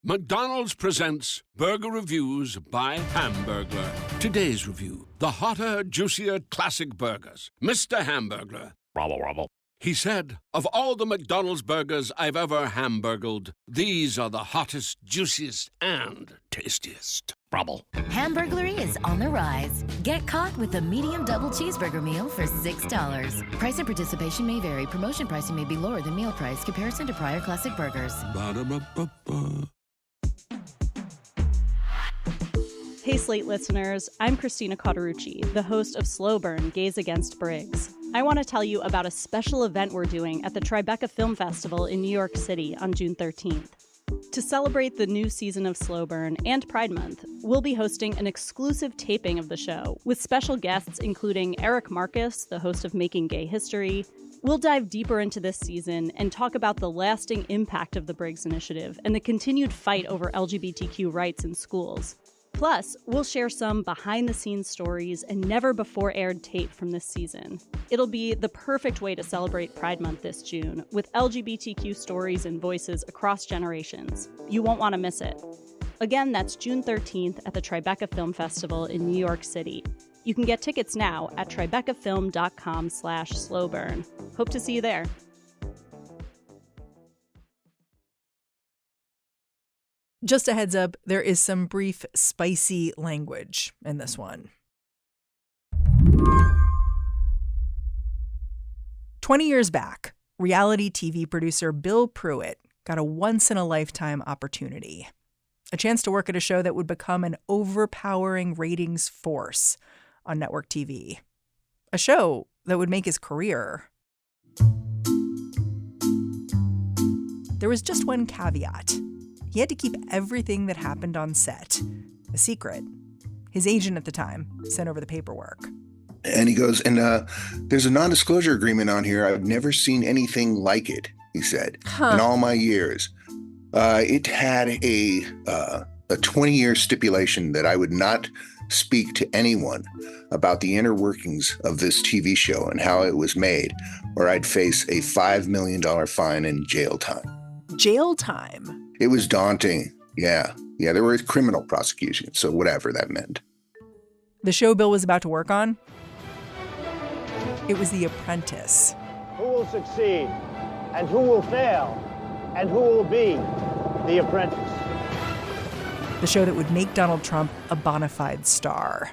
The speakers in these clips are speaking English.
McDonald's presents Burger Reviews by Hamburglar. Today's review, the hotter, juicier classic burgers. Mr. Hamburglar. Robble, robble. He said, of all the McDonald's burgers I've ever hamburgled, these are the hottest, juiciest, and tastiest. Robble. Hamburglary is on the rise. Get caught with a medium double cheeseburger meal for $6. Price and participation may vary. Promotion pricing may be lower than meal price. Comparison to prior classic burgers. Ba-da-ba-ba-ba. Hey Slate listeners, I'm Christina Cauterucci, the host of Slow Burn, Gaze Against Briggs. I want to tell you about a special event we're doing at the Tribeca Film Festival in New York City on June 13th. To celebrate the new season of Slow Burn and Pride Month, we'll be hosting an exclusive taping of the show with special guests including Eric Marcus, the host of Making Gay History. We'll dive deeper into this season and talk about the lasting impact of the Briggs Initiative and the continued fight over LGBTQ rights in schools. Plus, we'll share some behind-the-scenes stories and never-before-aired tape from this season. It'll be the perfect way to celebrate Pride Month this June, with LGBTQ stories and voices across generations. You won't want to miss it. Again, that's June 13th at the Tribeca Film Festival in New York City. You can get tickets now at tribecafilm.com/slowburn. Hope to see you there. Just a heads up, there is some brief, spicy language in this one. 20 years back, reality TV producer Bill Pruitt got a once-in-a-lifetime opportunity. A chance to work at a show that would become an overpowering ratings force on network TV. A show that would make his career. There was just one caveat. He had to keep everything that happened on set a secret. His agent at the time sent over the paperwork. And he goes, there's a non-disclosure agreement on here. I've never seen anything like it, he said, in all my years. It had a 20-year stipulation that I would not speak to anyone about the inner workings of this TV show and how it was made, or I'd face a $5 million fine and jail time. Jail time? It was daunting. Yeah, there were criminal prosecutions, so whatever that meant. The show Bill was about to work on? It was The Apprentice. Who will succeed, and who will fail, and who will be the apprentice? The show that would make Donald Trump a bona fide star.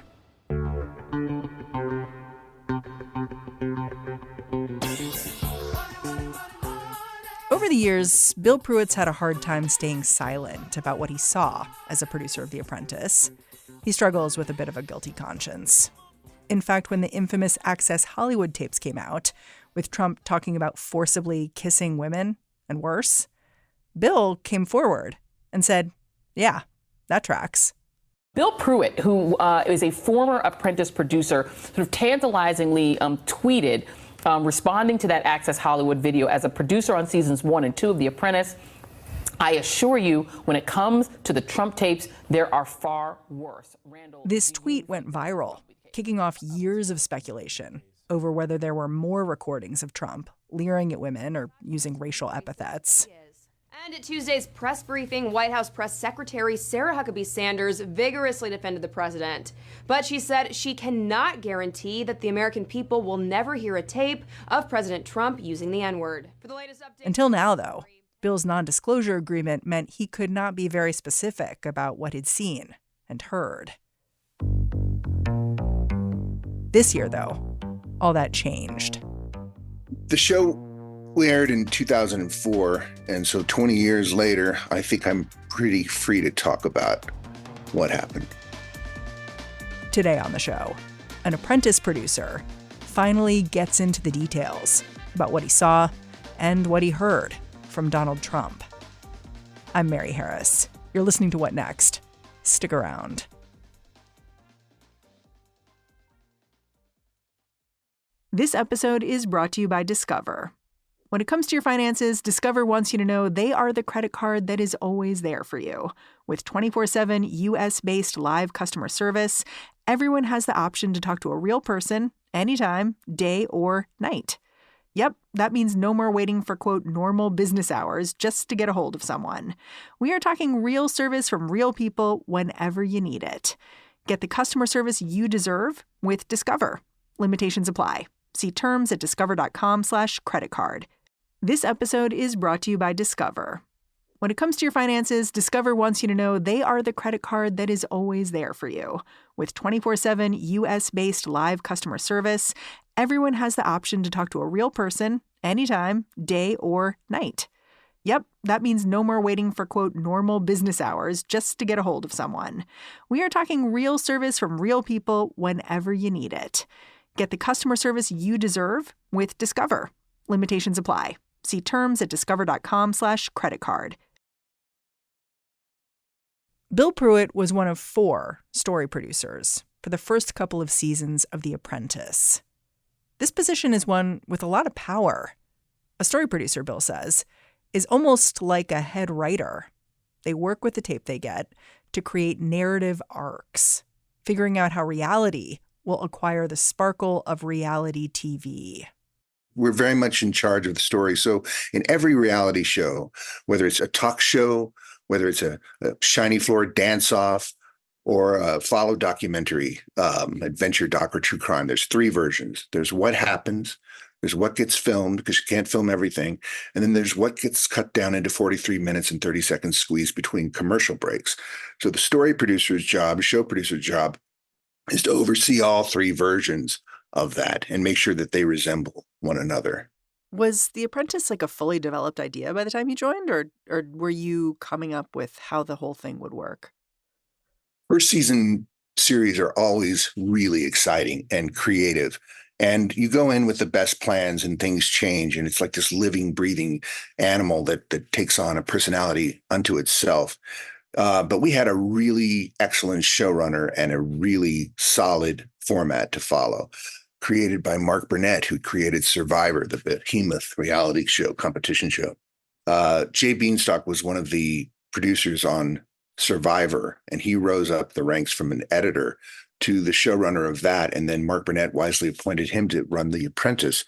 Over the years, Bill Pruitt's had a hard time staying silent about what he saw as a producer of The Apprentice. He struggles with a bit of a guilty conscience. In fact, when the infamous Access Hollywood tapes came out, with Trump talking about forcibly kissing women and worse, Bill came forward and said, yeah, that tracks. Bill Pruitt, who is a former Apprentice producer, sort of tantalizingly tweeted responding to that Access Hollywood video as a producer on seasons 1 and 2 of The Apprentice. I assure you, when it comes to the Trump tapes, there are far worse. This tweet went viral, kicking off years of speculation over whether there were more recordings of Trump leering at women or using racial epithets. And at Tuesday's press briefing, White House Press Secretary Sarah Huckabee Sanders vigorously defended the president. But she said she cannot guarantee that the American people will never hear a tape of President Trump using the N-word. For the latest update, until now, though, Bill's non-disclosure agreement meant he could not be very specific about what he'd seen and heard. This year, though, all that changed. The show aired in 2004, and so 20 years later, I think I'm pretty free to talk about what happened. Today on the show, an Apprentice producer finally gets into the details about what he saw and what he heard from Donald Trump. I'm Mary Harris. You're listening to What Next? Stick around. This episode is brought to you by Discover. When it comes to your finances, Discover wants you to know they are the credit card that is always there for you. With 24/7 U.S.-based live customer service, everyone has the option to talk to a real person anytime, day or night. Yep, that means no more waiting for, quote, normal business hours just to get a hold of someone. We are talking real service from real people whenever you need it. Get the customer service you deserve with Discover. Limitations apply. See terms at discover.com/creditcard. This episode is brought to you by Discover. When it comes to your finances, Discover wants you to know they are the credit card that is always there for you. With 24/7 U.S.-based live customer service, everyone has the option to talk to a real person anytime, day or night. Yep, that means no more waiting for, quote, normal business hours just to get a hold of someone. We are talking real service from real people whenever you need it. Get the customer service you deserve with Discover. Limitations apply. See terms at discover.com/creditcard. Bill Pruitt was one of 4 story producers for the first couple of seasons of The Apprentice. This position is one with a lot of power. A story producer, Bill says, is almost like a head writer. They work with the tape they get to create narrative arcs, figuring out how reality will acquire the sparkle of reality TV. We're very much in charge of the story. So in every reality show, whether it's a talk show, whether it's a shiny floor dance-off, or a follow documentary, adventure doc or true crime, there's 3 versions. There's what happens, there's what gets filmed, because you can't film everything, and then there's what gets cut down into 43 minutes and 30 seconds squeezed between commercial breaks. So the story producer's job, show producer's job, is to oversee all 3 versions of that and make sure that they resemble one another. Was The Apprentice like a fully developed idea by the time you joined, or were you coming up with how the whole thing would work? First season series are always really exciting and creative. And you go in with the best plans and things change. And it's like this living, breathing animal that takes on a personality unto itself. But we had a really excellent showrunner and a really solid format to follow, created by Mark Burnett, who created Survivor, the behemoth reality show, competition show. Jay Beanstalk was one of the producers on Survivor, and he rose up the ranks from an editor to the showrunner of that. And then Mark Burnett wisely appointed him to run The Apprentice.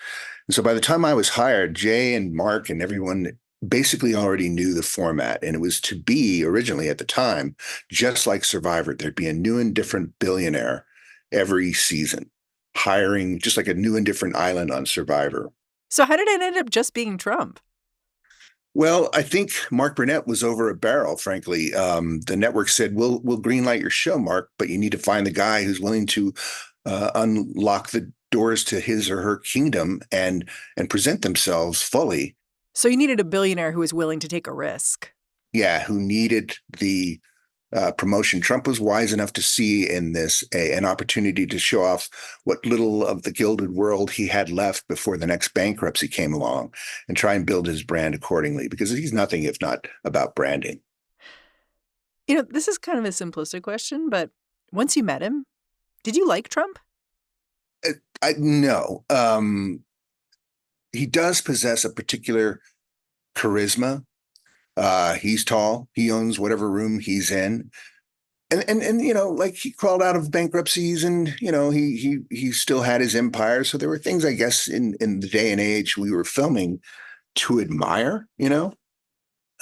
And so by the time I was hired, Jay and Mark and everyone basically already knew the format. And it was to be originally at the time, just like Survivor, there'd be a new and different billionaire every season, hiring just like a new and different island on Survivor. So how did it end up just being Trump? Well, I think Mark Burnett was over a barrel, frankly. The network said, we'll greenlight your show, Mark, but you need to find the guy who's willing to unlock the doors to his or her kingdom and present themselves fully. So you needed a billionaire who was willing to take a risk. Yeah, who needed the promotion. Trump was wise enough to see in this an opportunity to show off what little of the gilded world he had left before the next bankruptcy came along and try and build his brand accordingly, because he's nothing if not about branding. You know, this is kind of a simplistic question, but once you met him, did you like Trump? No. He does possess a particular charisma. He's tall. He owns whatever room he's in. And you know, like, he crawled out of bankruptcies, and, you know, he still had his empire. So there were things, I guess, in the day and age we were filming to admire, you know.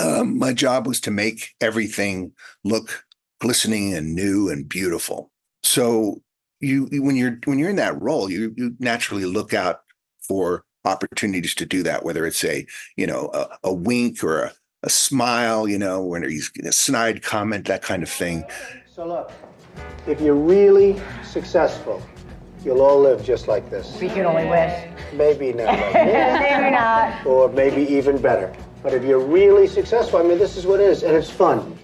My job was to make everything look glistening and new and beautiful. So when you're in that role, you naturally look out for opportunities to do that, whether it's a wink or a smile, you know, when he's a snide comment, that kind of thing. So look, if you're really successful, you'll all live just like this. We can only wish. Maybe not. Maybe not. Or maybe even better. But if you're really successful, I mean, this is what it is, and it's fun.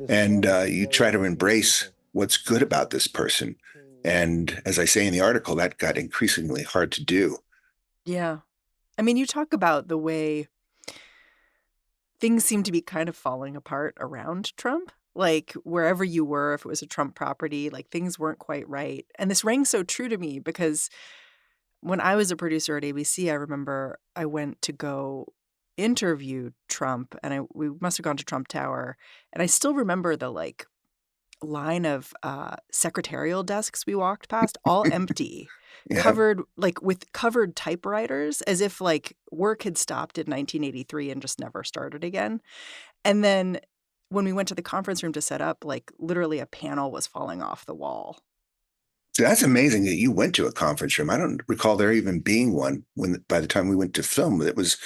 And you try to embrace what's good about this person. And as I say in the article, that got increasingly hard to do. Yeah. I mean, you talk about the way things seem to be kind of falling apart around Trump. Like, wherever you were, if it was a Trump property, like, things weren't quite right. And this rang so true to me because when I was a producer at ABC, I remember I went to go interview Trump, and we must have gone to Trump Tower. And I still remember the, like, line of secretarial desks we walked past, all empty, Yeah. covered with covered typewriters, as if work had stopped in 1983 and just never started again. And then when we went to the conference room to set up, literally a panel was falling off the wall. So that's amazing that you went to a conference room. I don't recall there even being one by the time we went to film. It was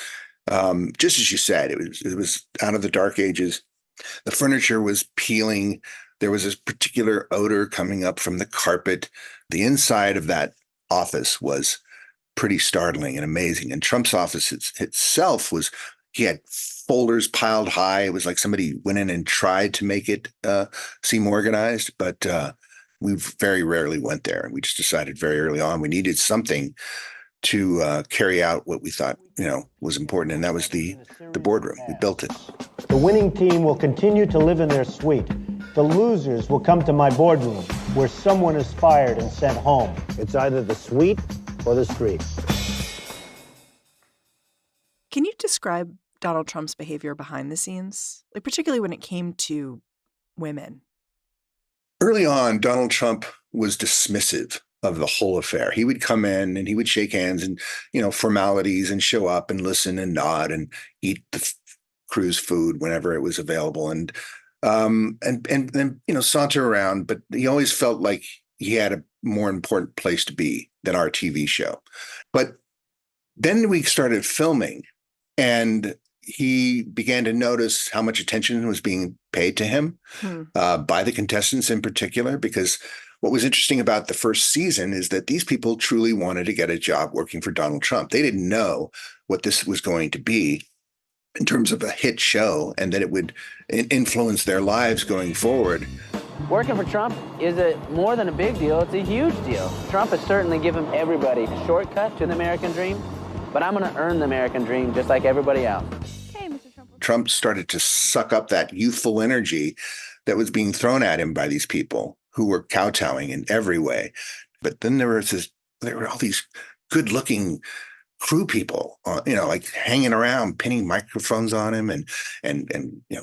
just as you said. It was out of the dark ages. The furniture was peeling. There was this particular odor coming up from the carpet. The inside of that office was pretty startling and amazing. And Trump's office itself he had folders piled high. It was like somebody went in and tried to make it seem organized, but we very rarely went there. We just decided very early on we needed something to carry out what we thought, was important, and that was the boardroom. We built it. The winning team will continue to live in their suite. The losers will come to my boardroom, where someone is fired and sent home. It's either the suite or the street. Can you describe Donald Trump's behavior behind the scenes, particularly when it came to women? Early on, Donald Trump was dismissive of the whole affair. He would come in and he would shake hands and, formalities, and show up and listen and nod and eat the crew's food whenever it was available. And then, saunter around. But he always felt like he had a more important place to be than our TV show. But then we started filming, and he began to notice how much attention was being paid to him by the contestants in particular, because what was interesting about the first season is that these people truly wanted to get a job working for Donald Trump. They didn't know what this was going to be in terms of a hit show, and that it would influence their lives going forward. Working for Trump is more than a big deal, it's a huge deal. Trump has certainly given everybody a shortcut to the American dream, but I'm going to earn the American dream just like everybody else. Trump started to suck up that youthful energy that was being thrown at him by these people who were kowtowing in every way. But then there were all these good-looking crew people, hanging around, pinning microphones on him and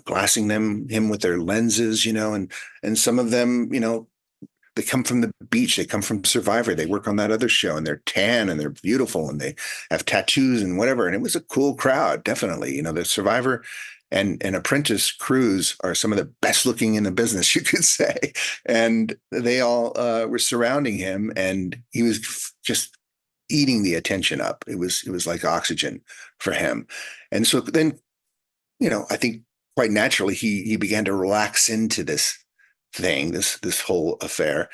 glassing him with their lenses, and some of them, they come from the beach, they come from Survivor, they work on that other show, and they're tan and they're beautiful and they have tattoos and whatever. And it was a cool crowd, definitely. The Survivor and Apprentice crews are some of the best looking in the business, you could say. And they all were surrounding him, and he was just eating the attention up. It was like oxygen for him. And so then, I think quite naturally he began to relax into this thing, this whole affair,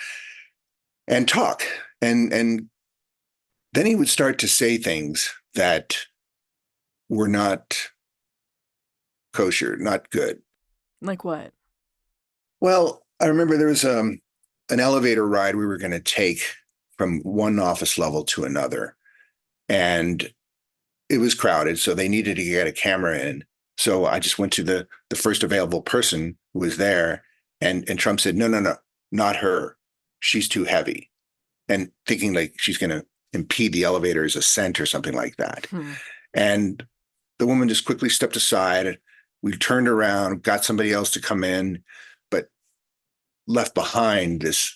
and talk. And then he would start to say things that were not kosher, not good. Like what? Well, I remember there was an elevator ride we were going to take from one office level to another, and it was crowded, so they needed to get a camera in. So I just went to the first available person who was there, and Trump said, no, not her. She's too heavy. And thinking like she's going to impede the elevator's ascent or something like that. And the woman just quickly stepped aside. We turned around, got somebody else to come in, but left behind this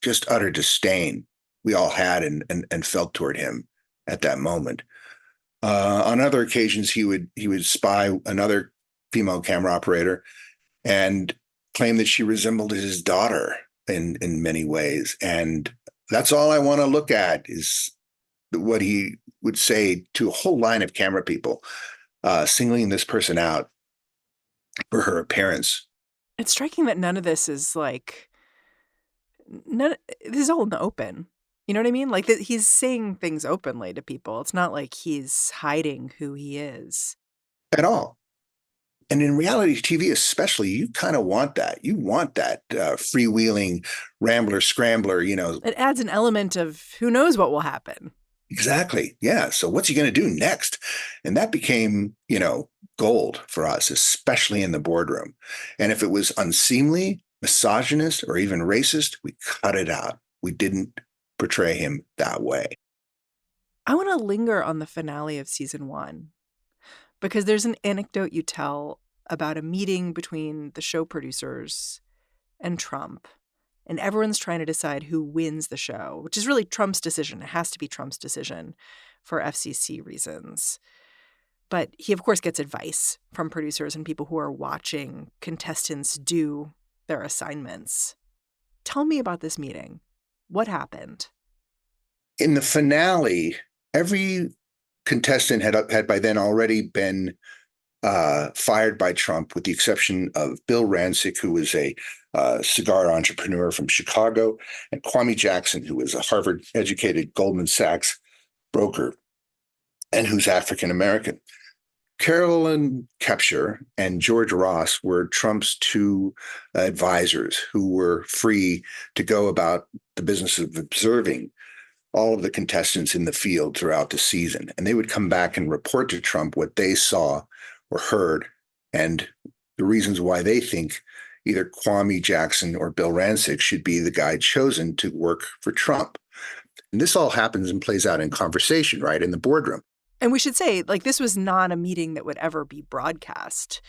just utter disdain we all had and felt toward him at that moment. On other occasions, he would spy another female camera operator and claim that she resembled his daughter in many ways. And that's all I want to look at is what he would say to a whole line of camera people, singling this person out for her appearance. It's striking that none of this is this is all in the open. You know what I mean? Like that he's saying things openly to people. It's not like he's hiding who he is. At all. And in reality TV especially, you kind of want that. You want that freewheeling rambler, scrambler, It adds an element of who knows what will happen. Exactly. Yeah. So what's he going to do next? And that became, gold for us, especially in the boardroom. And if it was unseemly, misogynist, or even racist, we cut it out. We didn't portray him that way. I want to linger on the finale of season 1 because there's an anecdote you tell about a meeting between the show producers and Trump. And everyone's trying to decide who wins the show, which is really Trump's decision. It has to be Trump's decision for FCC reasons. But he, of course, gets advice from producers and people who are watching contestants do their assignments. Tell me about this meeting. What happened? In the finale, every contestant had by then already been fired by Trump, with the exception of Bill Rancic, who was a cigar entrepreneur from Chicago, and Kwame Jackson, who was a Harvard-educated Goldman Sachs broker and who's African-American. Carolyn Kepscher and George Ross were Trump's two advisors who were free to go about the business of observing all of the contestants in the field throughout the season. And they would come back and report to Trump what they saw or heard and the reasons why they think either Kwame Jackson or Bill Rancic should be the guy chosen to work for Trump. And this all happens and plays out in conversation, right, in the boardroom. And we should say, this was not a meeting that would ever be broadcast.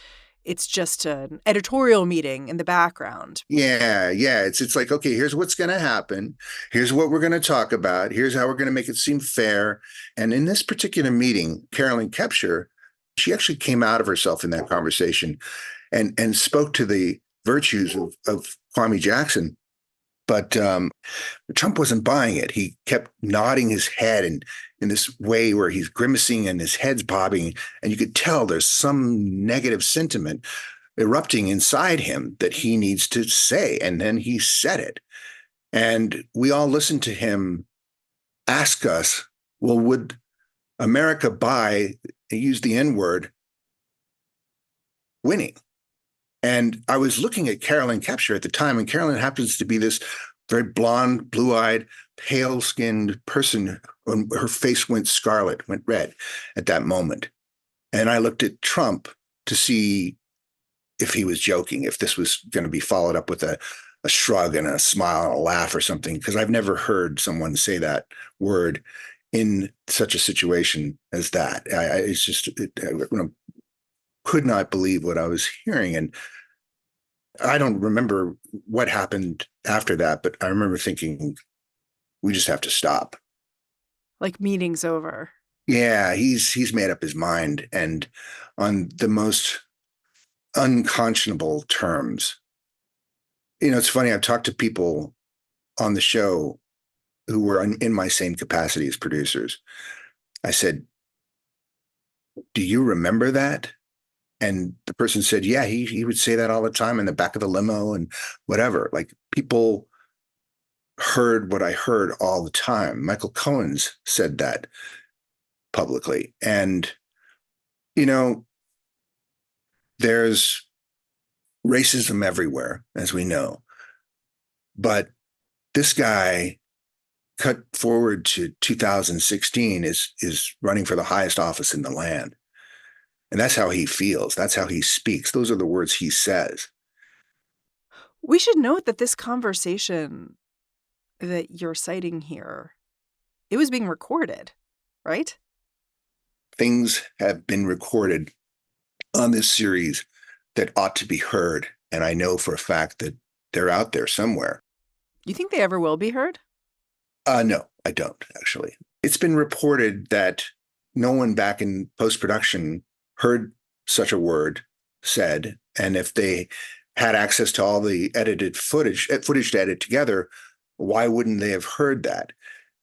It's just an editorial meeting in the background. Yeah. It's like, okay, here's what's going to happen. Here's what we're going to talk about. Here's how we're going to make it seem fair. And in this particular meeting, Carolyn Kepscher, she actually came out of herself in that conversation and spoke to the virtues of Kwame Jackson. But Trump wasn't buying it. He kept nodding his head in this way where he's grimacing and his head's bobbing. And you could tell there's some negative sentiment erupting inside him that he needs to say. And then he said it. And we all listened to him ask us, well, would America buy, he used the N-word, winning? And I was looking at Carolyn Kepscher at the time, and Carolyn happens to be this very blonde, blue-eyed, pale-skinned person. Her face went scarlet, went red at that moment. And I looked at Trump to see if he was joking, if this was going to be followed up with a shrug and a smile and a laugh or something, because I've never heard someone say that word in such a situation as that. I could not believe what I was hearing. And I don't remember what happened after that, but I remember thinking, we just have to stop. Like, meeting's over. Yeah, he's made up his mind, and on the most unconscionable terms. It's funny, I've talked to people on the show who were in my same capacity as producers. I said, do you remember that? And the person said, yeah, he would say that all the time in the back of the limo and whatever. Like, people heard what I heard all the time. Michael Cohen's said that publicly. And, there's racism everywhere, as we know. But this guy, cut forward to 2016, is running for the highest office in the land. And that's how he feels. That's how he speaks. Those are the words he says. We should note that this conversation that you're citing here, it was being recorded, right? Things have been recorded on this series that ought to be heard. And I know for a fact that they're out there somewhere. You think they ever will be heard? No, I don't, actually. It's been reported that no one back in post-production heard such a word said. And if they had access to all the edited footage to edit together, why wouldn't they have heard that?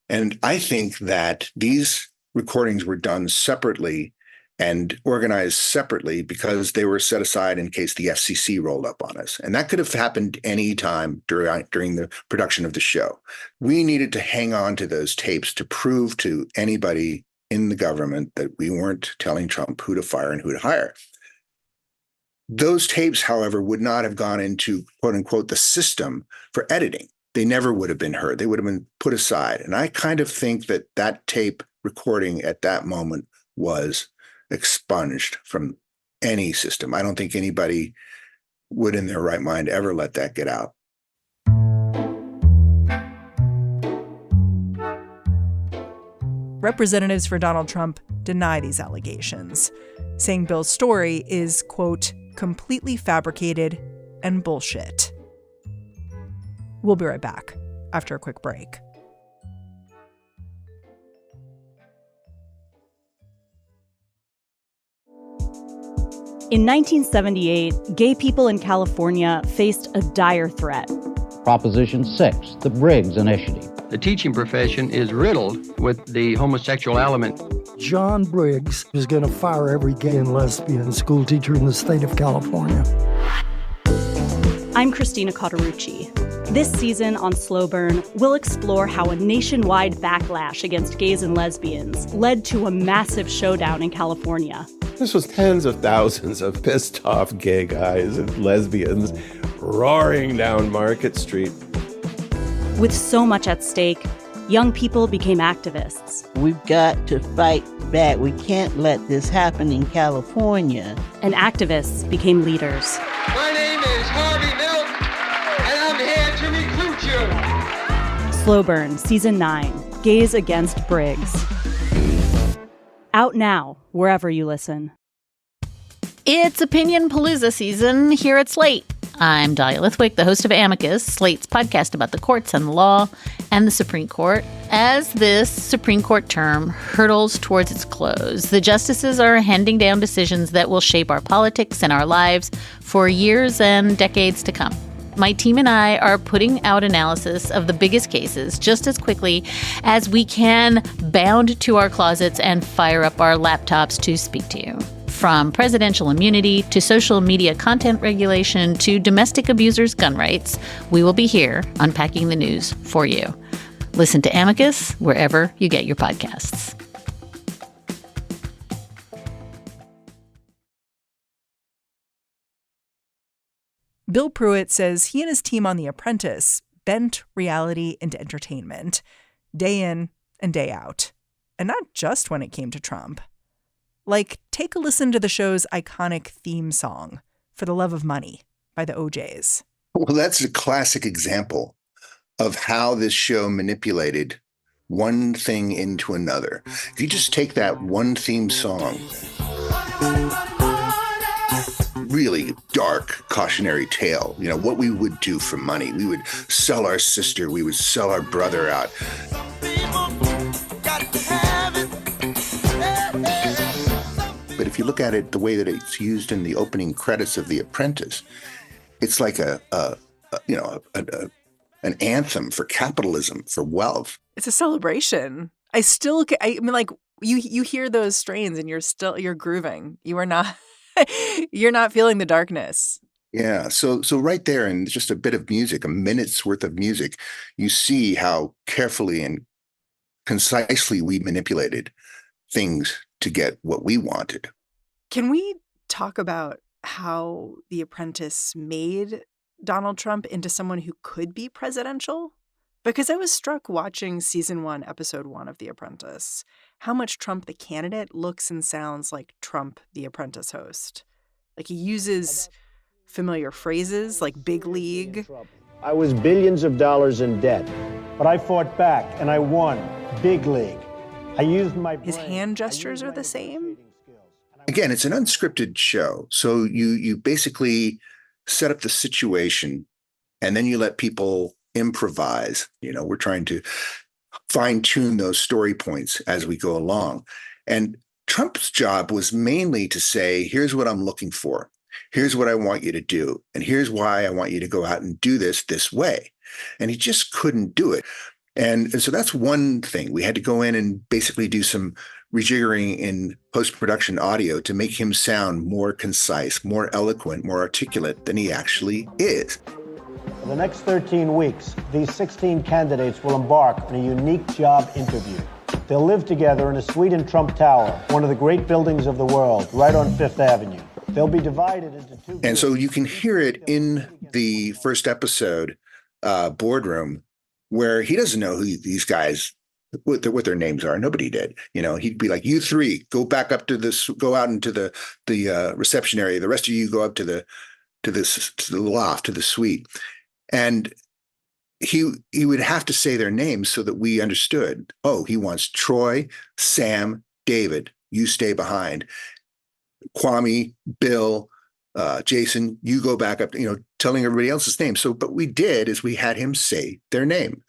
And I think that these recordings were done separately and organized separately because they were set aside in case the FCC rolled up on us. And that could have happened any time during the production of the show. We needed to hang on to those tapes to prove to anybody in the government that we weren't telling Trump who to fire and who to hire. Those tapes, however, would not have gone into, quote unquote, the system for editing. They never would have been heard. They would have been put aside. And I kind of think that tape recording at that moment was expunged from any system. I don't think anybody would in their right mind ever let that get out. Representatives for Donald Trump deny these allegations, saying Bill's story is, quote, completely fabricated and bullshit. We'll be right back after a quick break. In 1978, gay people in California faced a dire threat. Proposition 6, the Briggs Initiative. The teaching profession is riddled with the homosexual element. John Briggs is going to fire every gay and lesbian school teacher in the state of California. I'm Christina Cauterucci. This season on Slow Burn, we'll explore how a nationwide backlash against gays and lesbians led to a massive showdown in California. This was tens of thousands of pissed off gay guys and lesbians roaring down Market Street. With so much at stake, young people became activists. We've got to fight back. We can't let this happen in California. And activists became leaders. My name is Harvey Milk, and I'm here to recruit you. Slow Burn, Season 9, Gays Against Briggs. Out now, wherever you listen. It's Opinion Palooza season here at Slate. I'm Dahlia Lithwick, the host of Amicus, Slate's podcast about the courts and the law and the Supreme Court. As this Supreme Court term hurtles towards its close, the justices are handing down decisions that will shape our politics and our lives for years and decades to come. My team and I are putting out analysis of the biggest cases just as quickly as we can, bound to our closets and fire up our laptops to speak to you. From presidential immunity to social media content regulation to domestic abusers' gun rights, we will be here unpacking the news for you. Listen to Amicus wherever you get your podcasts. Bill Pruitt says he and his team on The Apprentice bent reality into entertainment, day in and day out. And not just when it came to Trump. Like, take a listen to the show's iconic theme song, For the Love of Money, by the OJs. Well, that's a classic example of how this show manipulated one thing into another. If you just take that one theme song, really dark cautionary tale, you know, what we would do for money. We would sell our sister, we would sell our brother out. But if you look at it the way that it's used in the opening credits of The Apprentice, it's like an anthem for capitalism, for wealth. It's a celebration. I mean, like, you hear those strains and you're grooving. You are not, you're not feeling the darkness. Yeah. So right there, in just a bit of music, a minute's worth of music, you see how carefully and concisely we manipulated things to get what we wanted. Can we talk about how The Apprentice made Donald Trump into someone who could be presidential? Because I was struck watching season 1, episode 1 of The Apprentice, how much Trump the candidate looks and sounds like Trump the Apprentice host. Like, he uses familiar phrases like big league. I was billions of dollars in debt, but I fought back and I won big league. I used my brain. His hand gestures are the same. Again, it's an unscripted show. So you basically set up the situation and then you let people improvise. You know, we're trying to fine tune those story points as we go along. And Trump's job was mainly to say, here's what I'm looking for. Here's what I want you to do. And here's why I want you to go out and do this way. And he just couldn't do it. And so that's one thing. We had to go in and basically do some rejiggering in post-production audio to make him sound more concise, more eloquent, more articulate than he actually is. For the next 13 weeks, these 16 candidates will embark on a unique job interview. They'll live together in a suite in Trump Tower, one of the great buildings of the world, right on Fifth Avenue. They'll be divided into two groups. And so you can hear it in the first episode, Boardroom, where he doesn't know who these guys, what their names are. Nobody did. You know, he'd be like, you three, go back up to this, go out into the reception area. The rest of you go up to the loft, to the suite. And he would have to say their names so that we understood, oh, he wants Troy, Sam, David, you stay behind. Kwame, Bill, Jason, you go back up, telling everybody else's name. So, but we did is we had him say their name.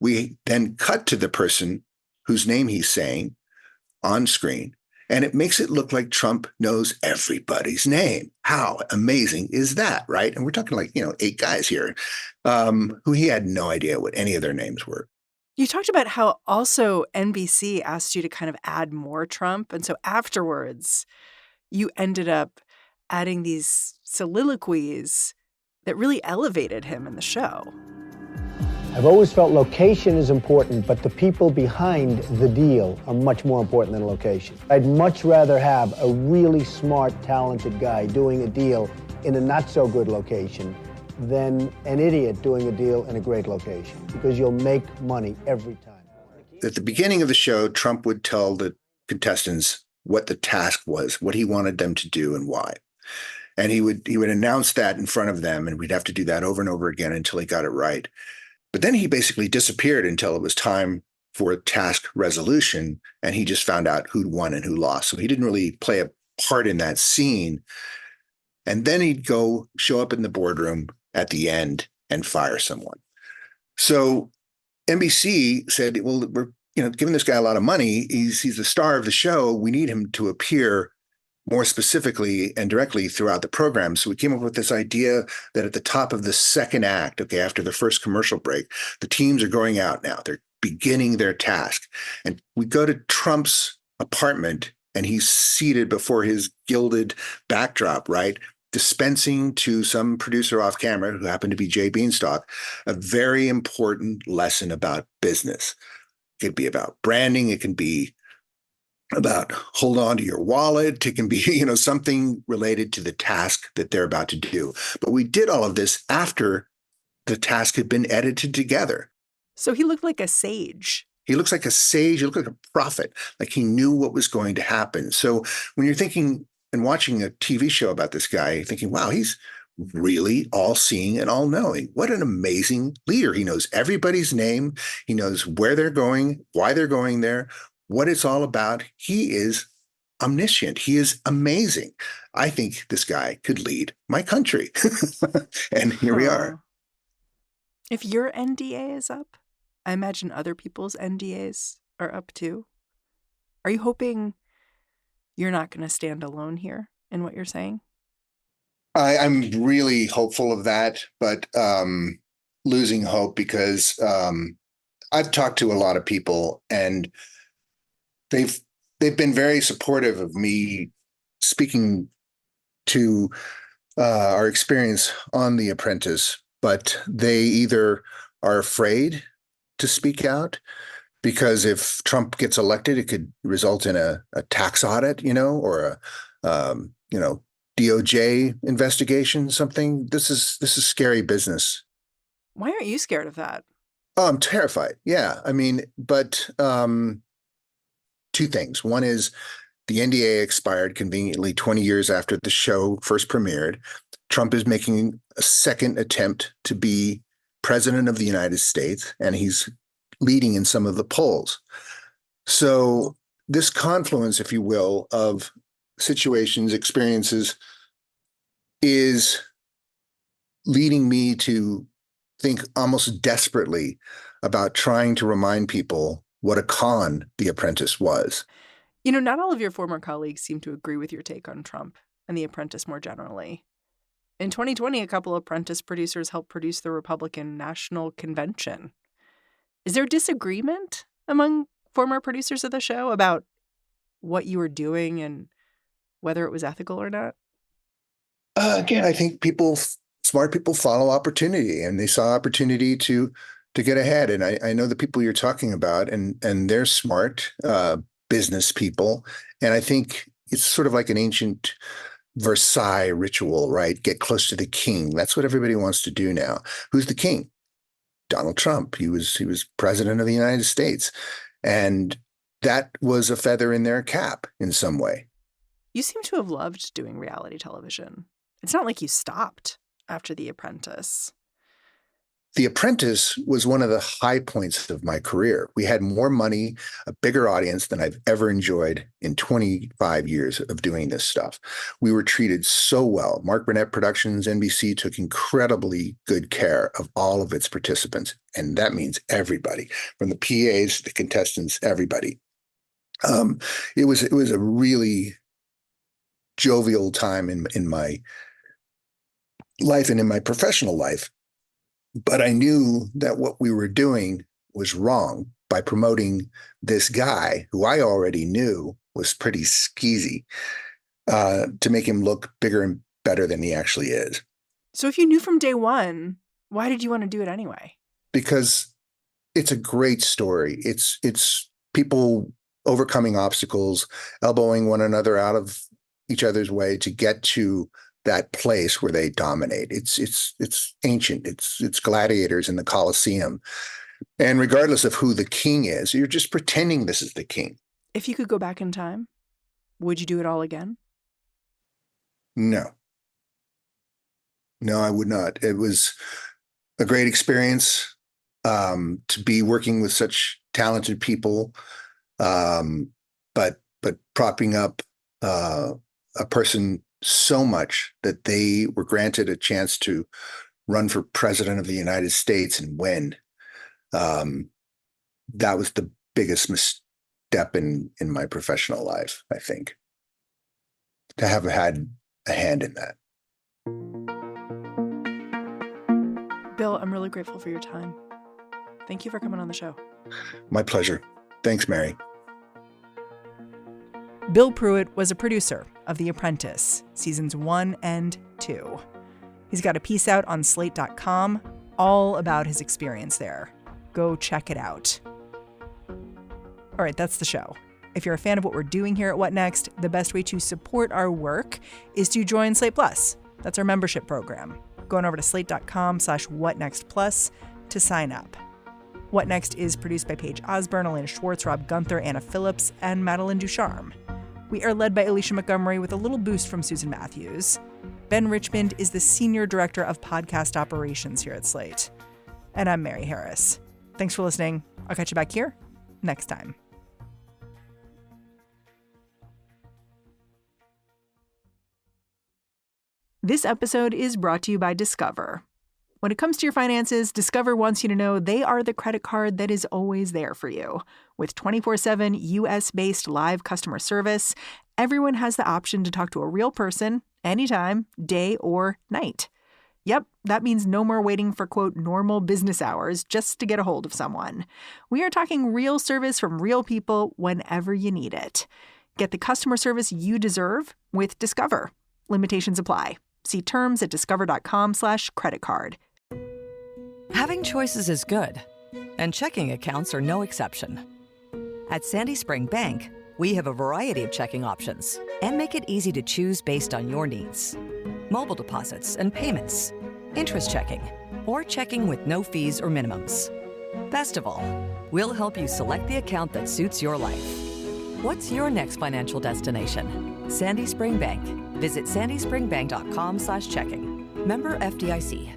We then cut to the person whose name he's saying on screen, and it makes it look like Trump knows everybody's name. How amazing is that, right? And we're talking like, 8 guys here who he had no idea what any of their names were. You talked about how also NBC asked you to kind of add more Trump. And so afterwards, you ended up adding these soliloquies that really elevated him in the show. I've always felt location is important, but the people behind the deal are much more important than location. I'd much rather have a really smart, talented guy doing a deal in a not-so-good location than an idiot doing a deal in a great location, because you'll make money every time. At the beginning of the show, Trump would tell the contestants what the task was, what he wanted them to do and why. And he would announce that in front of them, and we'd have to do that over and over again until he got it right. But then he basically disappeared until it was time for task resolution, and he just found out who'd won and who lost. So he didn't really play a part in that scene. And then he'd go show up in the boardroom at the end and fire someone. So NBC said, well, we're giving this guy a lot of money. He's the star of the show. We need him to appear more specifically and directly throughout the program. So we came up with this idea that at the top of the second act, after the first commercial break, the teams are going out now. They're beginning their task. And we go to Trump's apartment, and he's seated before his gilded backdrop, right? Dispensing to some producer off camera, who happened to be Jay Beanstalk, a very important lesson about business. It could be about branding. It can be about hold on to your wallet. It can be, something related to the task that they're about to do. But we did all of this after the task had been edited together. So he looked like a sage. He looks like a sage. He looked like a prophet, like he knew what was going to happen. So when you're thinking and watching a TV show about this guy, you're thinking, wow, he's really all-seeing and all-knowing. What an amazing leader. He knows everybody's name. He knows where they're going, why they're going there, what it's all about. He is omniscient. He is amazing. I think this guy could lead my country. And here we are. If your NDA is up, I imagine other people's NDAs are up too. Are you hoping you're not going to stand alone here in what you're saying? I'm really hopeful of that, but losing hope because I've talked to a lot of people, and they've been very supportive of me speaking to our experience on The Apprentice, but they either are afraid to speak out because if Trump gets elected, it could result in a tax audit, or a DOJ investigation, something. This is scary business. Why aren't you scared of that? Oh, I'm terrified. Yeah. I mean, but two things. One is the NDA expired conveniently 20 years after the show first premiered. Trump is making a second attempt to be president of the United States, and he's leading in some of the polls. So this confluence, if you will, of situations, experiences is leading me to think almost desperately about trying to remind people what a con The Apprentice was. Not all of your former colleagues seem to agree with your take on Trump and The Apprentice more generally. In 2020, a couple of Apprentice producers helped produce the Republican National Convention. Is there disagreement among former producers of the show about what you were doing and whether it was ethical or not? Again, I think smart people follow opportunity, and they saw opportunity to get ahead. And I know the people you're talking about, and they're smart business people. And I think it's sort of like an ancient Versailles ritual, right? Get close to the king. That's what everybody wants to do now. Who's the king? Donald Trump. He was president of the United States. And that was a feather in their cap in some way. You seem to have loved doing reality television. It's not like you stopped after The Apprentice. The Apprentice was one of the high points of my career. We had more money, a bigger audience than I've ever enjoyed in 25 years of doing this stuff. We were treated so well. Mark Burnett Productions, NBC, took incredibly good care of all of its participants. And that means everybody, from the PAs to the contestants, everybody. It was a really jovial time in my life and in my professional life. But I knew that what we were doing was wrong by promoting this guy who I already knew was pretty skeezy, to make him look bigger and better than he actually is. So if you knew from day one, why did you want to do it anyway? Because it's a great story. It's people overcoming obstacles, elbowing one another out of each other's way to get to that place where they dominate. It's ancient. It's gladiators in the Colosseum. And regardless of who the king is, you're just pretending this is the king. If you could go back in time, would you do it all again? No, I would not. It was a great experience to be working with such talented people, but propping up a person so much that they were granted a chance to run for president of the United States and win. That was the biggest misstep in my professional life, I think, to have had a hand in that. Bill, I'm really grateful for your time. Thank you for coming on the show. My pleasure. Thanks, Mary. Bill Pruitt was a producer of The Apprentice, seasons 1 and 2. He's got a piece out on Slate.com all about his experience there. Go check it out. All right, that's the show. If you're a fan of what we're doing here at What Next, the best way to support our work is to join Slate Plus. That's our membership program. Go on over to slate.com/whatnextplus to sign up. What Next is produced by Paige Osburn, Elena Schwartz, Rob Gunther, Anna Phillips, and Madeline Ducharme. We are led by Alicia Montgomery with a little boost from Susan Matthews. Ben Richmond is the Senior Director of Podcast Operations here at Slate. And I'm Mary Harris. Thanks for listening. I'll catch you back here next time. This episode is brought to you by Discover. When it comes to your finances, Discover wants you to know they are the credit card that is always there for you. With 24/7 U.S.-based live customer service, everyone has the option to talk to a real person anytime, day or night. Yep, that means no more waiting for, quote, normal business hours just to get a hold of someone. We are talking real service from real people whenever you need it. Get the customer service you deserve with Discover. Limitations apply. See terms at discover.com/creditcard. Having choices is good, and checking accounts are no exception. At Sandy Spring Bank, we have a variety of checking options and make it easy to choose based on your needs. Mobile deposits and payments, interest checking, or checking with no fees or minimums. Best of all, we'll help you select the account that suits your life. What's your next financial destination? Sandy Spring Bank. Visit sandyspringbank.com/checking. Member FDIC.